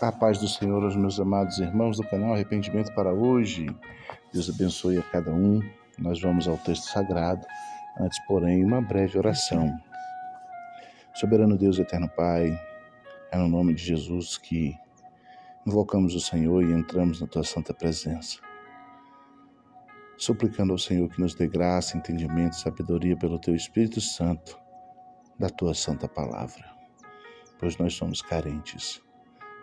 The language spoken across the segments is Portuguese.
A paz do Senhor aos meus amados irmãos do canal Arrependimento para hoje. Deus abençoe a cada um. Nós vamos ao texto sagrado. Antes, porém, uma breve oração. Soberano Deus, eterno Pai, é no nome de Jesus que invocamos o Senhor e entramos na Tua santa presença, suplicando ao Senhor que nos dê graça, entendimento e sabedoria pelo Teu Espírito Santo da Tua santa palavra, pois nós somos carentes.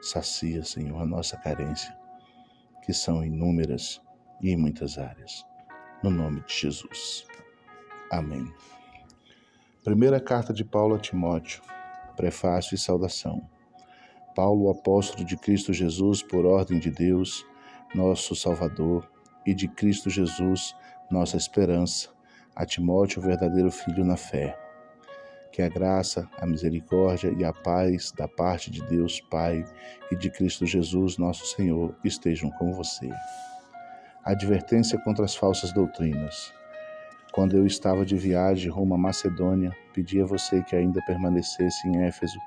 Sacia, Senhor, a nossa carência, que são inúmeras e em muitas áreas. No nome de Jesus. Amém. Primeira carta de Paulo a Timóteo, prefácio e saudação. Paulo, o apóstolo de Cristo Jesus, por ordem de Deus, nosso Salvador, e de Cristo Jesus, nossa esperança, a Timóteo, o verdadeiro filho na fé. Que a graça, a misericórdia e a paz da parte de Deus Pai e de Cristo Jesus, nosso Senhor, estejam com você. Advertência contra as falsas doutrinas. Quando eu estava de viagem rumo à Macedônia, pedi a você que ainda permanecesse em Éfeso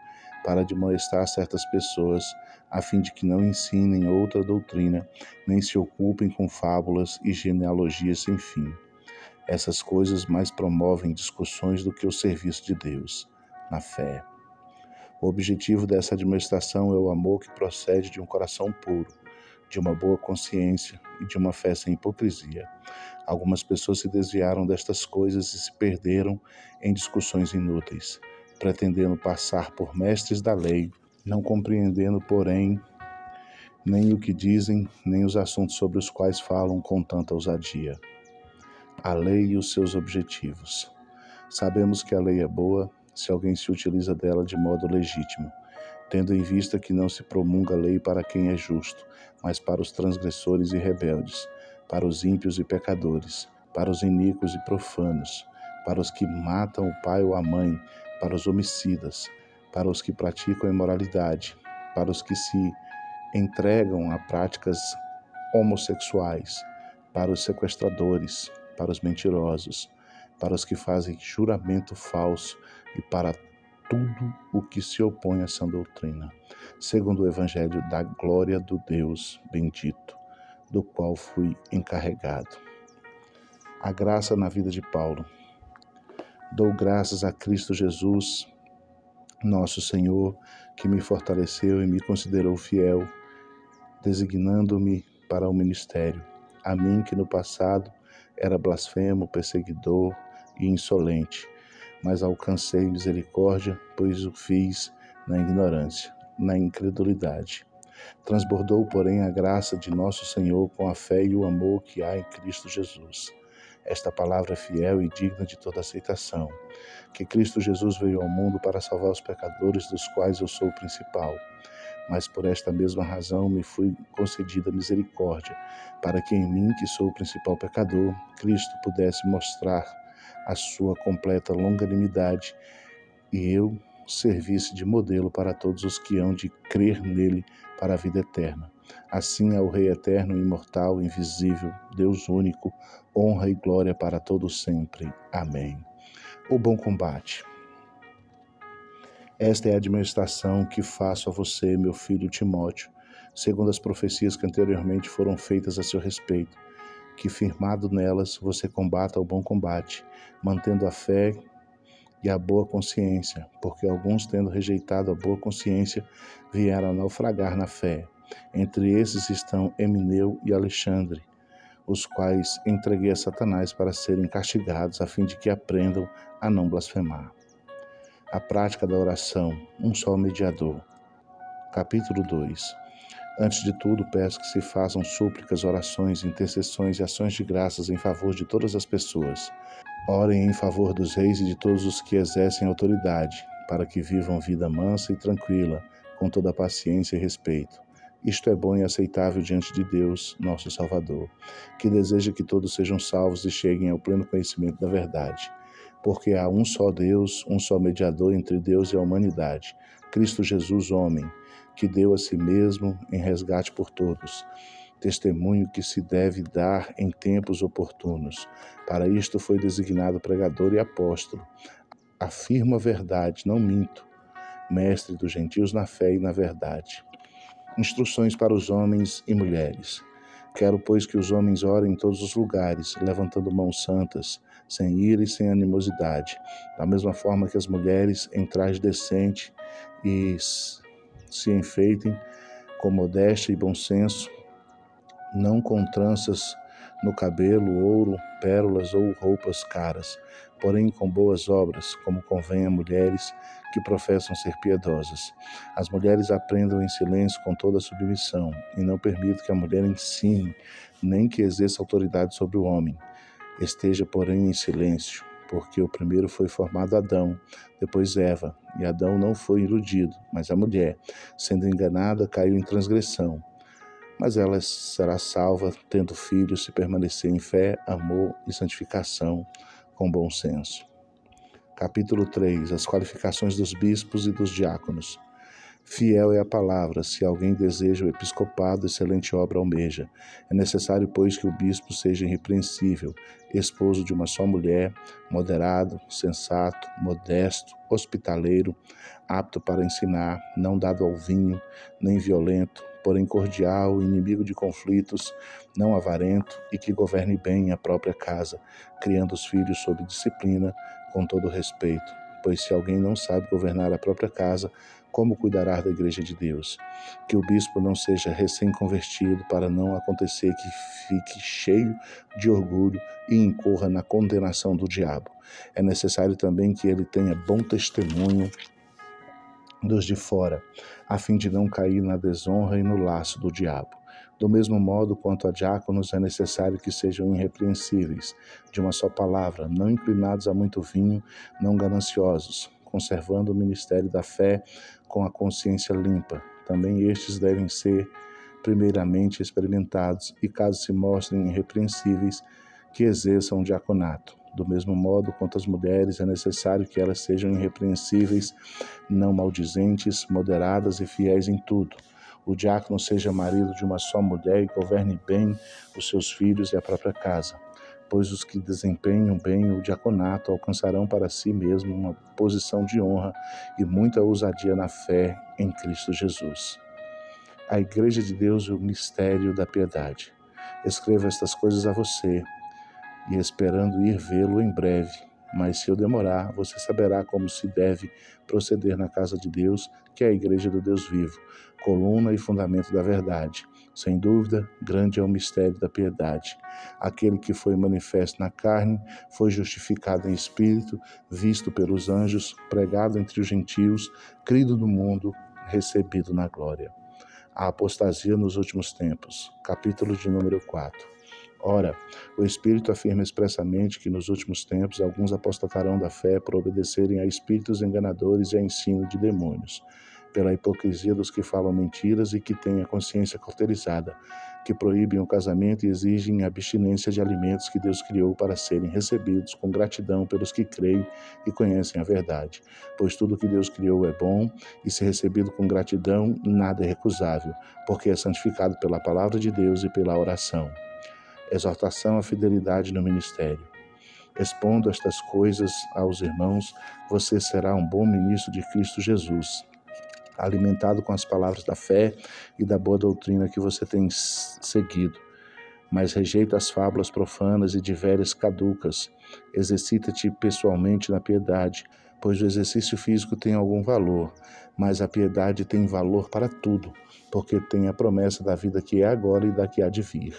para admoestar certas pessoas, a fim de que não ensinem outra doutrina, nem se ocupem com fábulas e genealogias sem fim. Essas coisas mais promovem discussões do que o serviço de Deus, na fé. O objetivo dessa admoestação é o amor que procede de um coração puro, de uma boa consciência e de uma fé sem hipocrisia. Algumas pessoas se desviaram destas coisas e se perderam em discussões inúteis, pretendendo passar por mestres da lei, não compreendendo, porém, nem o que dizem, nem os assuntos sobre os quais falam com tanta ousadia. A lei e os seus objetivos. Sabemos que a lei é boa se alguém se utiliza dela de modo legítimo, tendo em vista que não se promulga a lei para quem é justo, mas para os transgressores e rebeldes, para os ímpios e pecadores, para os iníquos e profanos, para os que matam o pai ou a mãe, para os homicidas, para os que praticam a imoralidade, para os que se entregam a práticas homossexuais, para os sequestradores, para os mentirosos, para os que fazem juramento falso e para tudo o que se opõe a essa doutrina, segundo o Evangelho da glória do Deus bendito, do qual fui encarregado. A graça na vida de Paulo. Dou graças a Cristo Jesus, nosso Senhor, que me fortaleceu e me considerou fiel, designando-me para o ministério. A mim que no passado era blasfemo, perseguidor e insolente, mas alcancei misericórdia, pois o fiz na ignorância, na incredulidade. Transbordou, porém, a graça de nosso Senhor com a fé e o amor que há em Cristo Jesus. Esta palavra é fiel e digna de toda aceitação, que Cristo Jesus veio ao mundo para salvar os pecadores, dos quais eu sou o principal. Mas por esta mesma razão me foi concedida misericórdia, para que em mim, que sou o principal pecador, Cristo pudesse mostrar a sua completa longanimidade e eu servisse de modelo para todos os que hão de crer nele para a vida eterna. Assim, ao Rei eterno, imortal, invisível, Deus único, honra e glória para todos sempre. Amém. O bom combate. Esta é a admoestação que faço a você, meu filho Timóteo, segundo as profecias que anteriormente foram feitas a seu respeito, que firmado nelas você combata o bom combate, mantendo a fé e a boa consciência, porque alguns, tendo rejeitado a boa consciência, vieram a naufragar na fé. Entre esses estão Emineu e Alexandre, os quais entreguei a Satanás para serem castigados, a fim de que aprendam a não blasfemar. A prática da oração, um só mediador. Capítulo 2. Antes de tudo, peço que se façam súplicas, orações, intercessões e ações de graças em favor de todas as pessoas. Orem em favor dos reis e de todos os que exercem autoridade, para que vivam vida mansa e tranquila, com toda paciência e respeito. Isto é bom e aceitável diante de Deus, nosso Salvador, que deseja que todos sejam salvos e cheguem ao pleno conhecimento da verdade. Porque há um só Deus, um só mediador entre Deus e a humanidade, Cristo Jesus, homem, que deu a si mesmo em resgate por todos, testemunho que se deve dar em tempos oportunos. Para isto foi designado pregador e apóstolo. Afirmo a verdade, não minto, mestre dos gentios na fé e na verdade. Instruções para os homens e mulheres. Quero, pois, que os homens orem em todos os lugares, levantando mãos santas, sem ira e sem animosidade, da mesma forma que as mulheres em traje decente e se enfeitem com modéstia e bom senso, não com tranças no cabelo, ouro, pérolas ou roupas caras, porém com boas obras, como convém a mulheres que professam ser piedosas. As mulheres aprendam em silêncio com toda a submissão, e não permito que a mulher ensine, nem que exerça autoridade sobre o homem. Esteja, porém, em silêncio, porque o primeiro foi formado Adão, depois Eva, e Adão não foi iludido, mas a mulher, sendo enganada, caiu em transgressão. Mas ela será salva, tendo filhos, se permanecer em fé, amor e santificação, com bom senso. Capítulo 3. As qualificações dos bispos e dos diáconos. Fiel é a palavra, se alguém deseja o episcopado, excelente obra almeja. É necessário, pois, que o bispo seja irrepreensível, esposo de uma só mulher, moderado, sensato, modesto, hospitaleiro, apto para ensinar, não dado ao vinho, nem violento, porém cordial, inimigo de conflitos, não avarento e que governe bem a própria casa, criando os filhos sob disciplina, com todo respeito. Pois se alguém não sabe governar a própria casa, como cuidará da igreja de Deus? Que o bispo não seja recém-convertido, para não acontecer que fique cheio de orgulho e incorra na condenação do diabo. É necessário também que ele tenha bom testemunho dos de fora, a fim de não cair na desonra e no laço do diabo. Do mesmo modo, quanto a diáconos, é necessário que sejam irrepreensíveis, de uma só palavra, não inclinados a muito vinho, não gananciosos, conservando o ministério da fé com a consciência limpa. Também estes devem ser primeiramente experimentados e, caso se mostrem irrepreensíveis, que exerçam o diaconato. Do mesmo modo, quanto às mulheres, é necessário que elas sejam irrepreensíveis, não maldizentes, moderadas e fiéis em tudo. O diácono seja marido de uma só mulher e governe bem os seus filhos e a própria casa, pois os que desempenham bem o diaconato alcançarão para si mesmo uma posição de honra e muita ousadia na fé em Cristo Jesus. A Igreja de Deus e o mistério da piedade. Escrevo estas coisas a você, e esperando ir vê-lo em breve. Mas se eu demorar, você saberá como se deve proceder na casa de Deus, que é a igreja do Deus vivo, coluna e fundamento da verdade. Sem dúvida, grande é o mistério da piedade. Aquele que foi manifesto na carne, foi justificado em espírito, visto pelos anjos, pregado entre os gentios, crido no mundo, recebido na glória. A apostasia nos últimos tempos. Capítulo de número 4. Ora, o Espírito afirma expressamente que nos últimos tempos alguns apostatarão da fé por obedecerem a espíritos enganadores e a ensino de demônios, pela hipocrisia dos que falam mentiras e que têm a consciência cauterizada, que proíbem o casamento e exigem abstinência de alimentos que Deus criou para serem recebidos com gratidão pelos que creem e conhecem a verdade. Pois tudo que Deus criou é bom, e se recebido com gratidão, nada é recusável, porque é santificado pela palavra de Deus e pela oração. Exortação à fidelidade no ministério. Expondo estas coisas aos irmãos, você será um bom ministro de Cristo Jesus, alimentado com as palavras da fé e da boa doutrina que você tem seguido. Mas rejeita as fábulas profanas e de velhas caducas. Exercita-te pessoalmente na piedade, pois o exercício físico tem algum valor, mas a piedade tem valor para tudo, porque tem a promessa da vida que é agora e da que há de vir.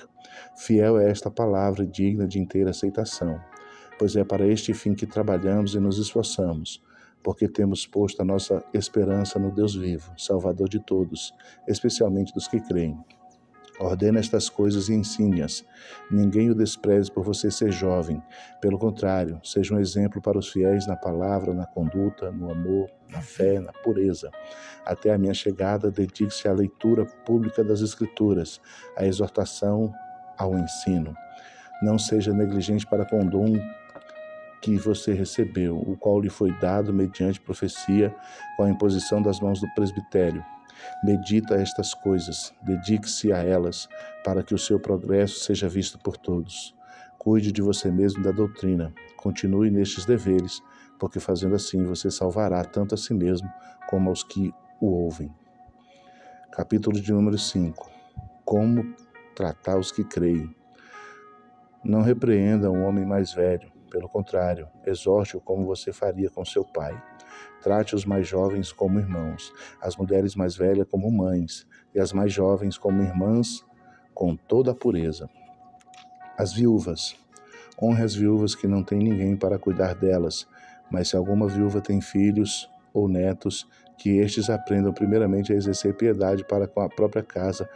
Fiel é esta palavra e digna de inteira aceitação, pois é para este fim que trabalhamos e nos esforçamos, porque temos posto a nossa esperança no Deus vivo, Salvador de todos, especialmente dos que creem. Ordena estas coisas e ensine-as. Ninguém o despreze por você ser jovem. Pelo contrário, seja um exemplo para os fiéis na palavra, na conduta, no amor, na fé, na pureza. Até a minha chegada, dedique-se à leitura pública das Escrituras, à exortação, ao ensino. Não seja negligente para com o dom que você recebeu, o qual lhe foi dado mediante profecia, com a imposição das mãos do presbitério. Medita estas coisas, dedique-se a elas, para que o seu progresso seja visto por todos. Cuide de você mesmo e da doutrina, continue nestes deveres, porque fazendo assim você salvará tanto a si mesmo como aos que o ouvem. Capítulo de número 5. Como tratar os que creem. Não repreenda um homem mais velho, pelo contrário, exorte-o como você faria com seu pai. Trate os mais jovens como irmãos, as mulheres mais velhas como mães, e as mais jovens como irmãs, com toda a pureza. As viúvas. Honre as viúvas que não têm ninguém para cuidar delas, mas se alguma viúva tem filhos ou netos, que estes aprendam primeiramente a exercer piedade para com a própria casa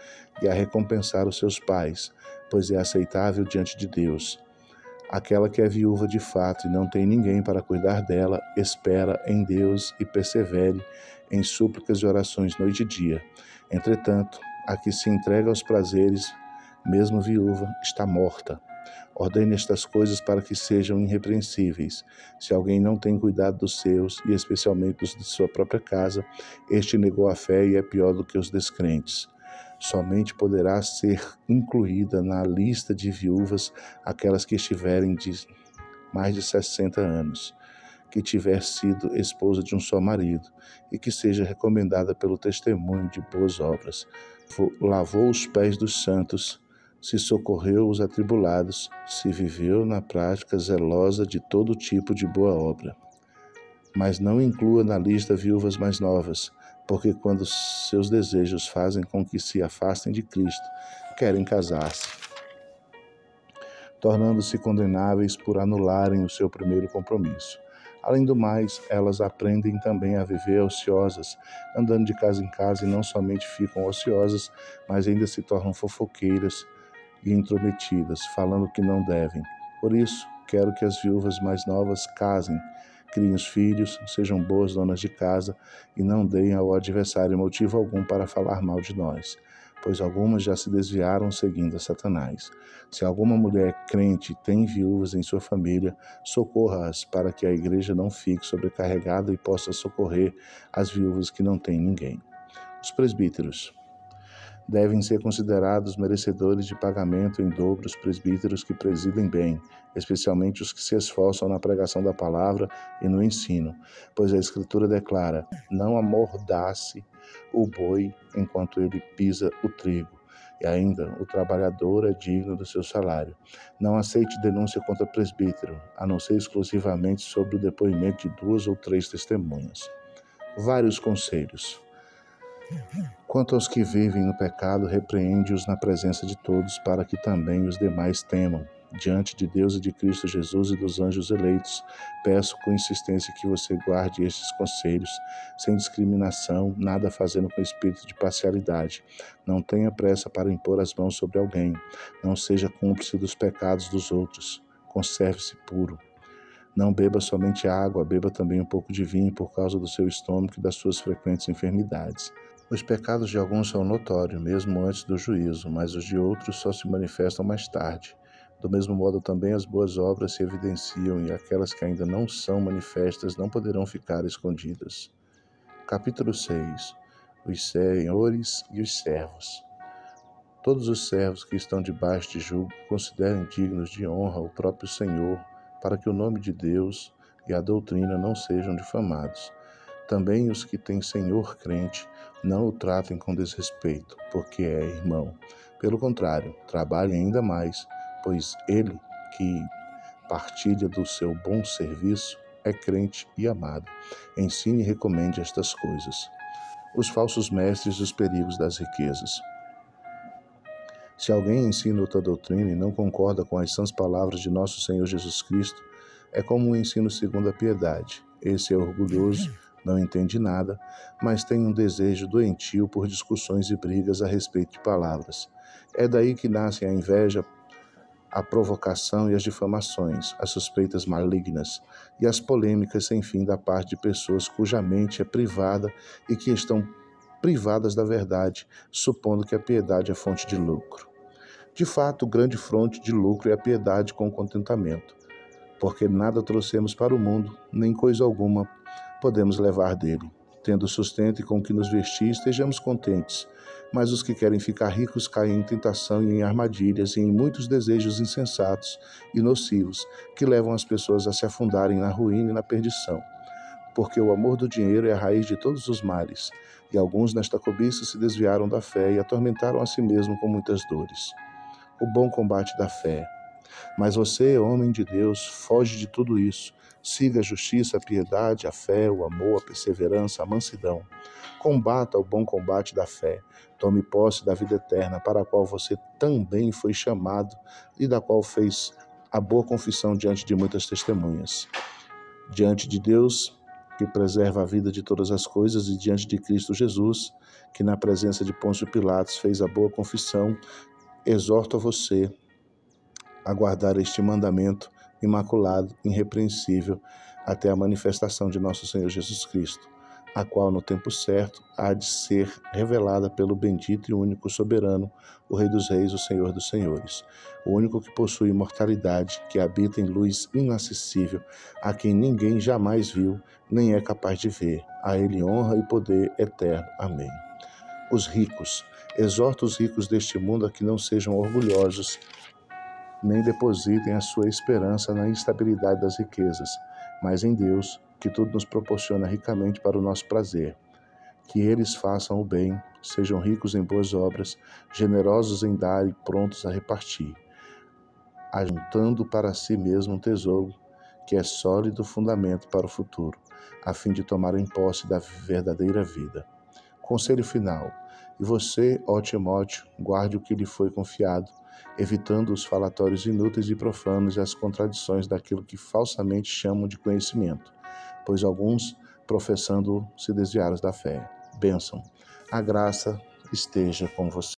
e a recompensar os seus pais, pois é aceitável diante de Deus. Aquela que é viúva de fato e não tem ninguém para cuidar dela, espera em Deus e persevere em súplicas e orações noite e dia. Entretanto, a que se entrega aos prazeres, mesmo viúva, está morta. Ordene estas coisas para que sejam irrepreensíveis. Se alguém não tem cuidado dos seus, e especialmente dos de sua própria casa, este negou a fé e é pior do que os descrentes. Somente poderá ser incluída na lista de viúvas aquelas que estiverem de mais de 60 anos, que tiver sido esposa de um só marido, e que seja recomendada pelo testemunho de boas obras. Lavou os pés dos santos, se socorreu os atribulados, se viveu na prática zelosa de todo tipo de boa obra. Mas não inclua na lista viúvas mais novas, porque quando seus desejos fazem com que se afastem de Cristo, querem casar-se, tornando-se condenáveis por anularem o seu primeiro compromisso. Além do mais, elas aprendem também a viver ociosas, andando de casa em casa, e não somente ficam ociosas, mas ainda se tornam fofoqueiras e intrometidas, falando o que não devem. Por isso, quero que as viúvas mais novas casem, criem os filhos, sejam boas donas de casa e não deem ao adversário motivo algum para falar mal de nós, pois algumas já se desviaram seguindo a Satanás. Se alguma mulher crente tem viúvas em sua família, socorra-as para que a igreja não fique sobrecarregada e possa socorrer as viúvas que não têm ninguém. Os presbíteros. Devem ser considerados merecedores de pagamento em dobro os presbíteros que presidem bem, especialmente os que se esforçam na pregação da palavra e no ensino, pois a Escritura declara: não amordace o boi enquanto ele pisa o trigo, e ainda o trabalhador é digno do seu salário. Não aceite denúncia contra presbítero, a não ser exclusivamente sobre o depoimento de 2 ou 3 testemunhas. Vários conselhos. Quanto aos que vivem no pecado, repreende-os na presença de todos, para que também os demais temam. Diante de Deus e de Cristo Jesus e dos anjos eleitos, peço com insistência que você guarde estes conselhos, sem discriminação, nada fazendo com espírito de parcialidade. Não tenha pressa para impor as mãos sobre alguém. Não seja cúmplice dos pecados dos outros. Conserve-se puro. Não beba somente água, beba também um pouco de vinho por causa do seu estômago e das suas frequentes enfermidades. Os pecados de alguns são notórios, mesmo antes do juízo, mas os de outros só se manifestam mais tarde. Do mesmo modo, também as boas obras se evidenciam, e aquelas que ainda não são manifestas não poderão ficar escondidas. Capítulo 6. Os senhores e os servos. Todos os servos que estão debaixo de jugo considerem dignos de honra o próprio Senhor, para que o nome de Deus e a doutrina não sejam difamados. Também os que têm senhor crente não o tratem com desrespeito, porque é irmão. Pelo contrário, trabalhe ainda mais, pois ele que partilha do seu bom serviço é crente e amado. Ensine e recomende estas coisas. Os falsos mestres e os perigos das riquezas. Se alguém ensina outra doutrina e não concorda com as sãs palavras de nosso Senhor Jesus Cristo, é como um ensino segundo a piedade. Esse é orgulhoso, não entende nada, mas tem um desejo doentio por discussões e brigas a respeito de palavras. É daí que nascem a inveja, a provocação e as difamações, as suspeitas malignas e as polêmicas sem fim da parte de pessoas cuja mente é privada e que estão privadas da verdade, supondo que a piedade é fonte de lucro. De fato, o grande fonte de lucro é a piedade com contentamento, porque nada trouxemos para o mundo, nem coisa alguma podemos levar dele. Tendo sustento e com que nos vestir, estejamos contentes. Mas os que querem ficar ricos caem em tentação e em armadilhas e em muitos desejos insensatos e nocivos que levam as pessoas a se afundarem na ruína e na perdição. porque o amor do dinheiro é a raiz de todos os males, e alguns nesta cobiça se desviaram da fé e atormentaram a si mesmo com muitas dores. O bom combate da fé. Mas você, homem de Deus, foge de tudo isso. Siga a justiça, a piedade, a fé, o amor, a perseverança, a mansidão. Combata o bom combate da fé. Tome posse da vida eterna, para a qual você também foi chamado e da qual fez a boa confissão diante de muitas testemunhas. Diante de Deus, que preserva a vida de todas as coisas, e diante de Cristo Jesus, que na presença de Pôncio Pilatos fez a boa confissão, exorto a você a guardar este mandamento imaculado, irrepreensível, até a manifestação de nosso Senhor Jesus Cristo, a qual no tempo certo há de ser revelada pelo bendito e único soberano, o Rei dos Reis, o Senhor dos Senhores, o único que possui imortalidade, que habita em luz inacessível, a quem ninguém jamais viu, nem é capaz de ver. A ele honra e poder eterno. Amém. Os ricos. Exorta os ricos deste mundo a que não sejam orgulhosos, nem depositem a sua esperança na instabilidade das riquezas, mas em Deus, que tudo nos proporciona ricamente para o nosso prazer. Que eles façam o bem, sejam ricos em boas obras, generosos em dar e prontos a repartir, ajuntando para si mesmo um tesouro que é sólido fundamento para o futuro, a fim de tomarem posse da verdadeira vida. Conselho final. E você, ó Timóteo, guarde o que lhe foi confiado, evitando os falatórios inúteis e profanos e as contradições daquilo que falsamente chamam de conhecimento, pois alguns, professando, se desviaram da fé. Bênção. A graça esteja com você.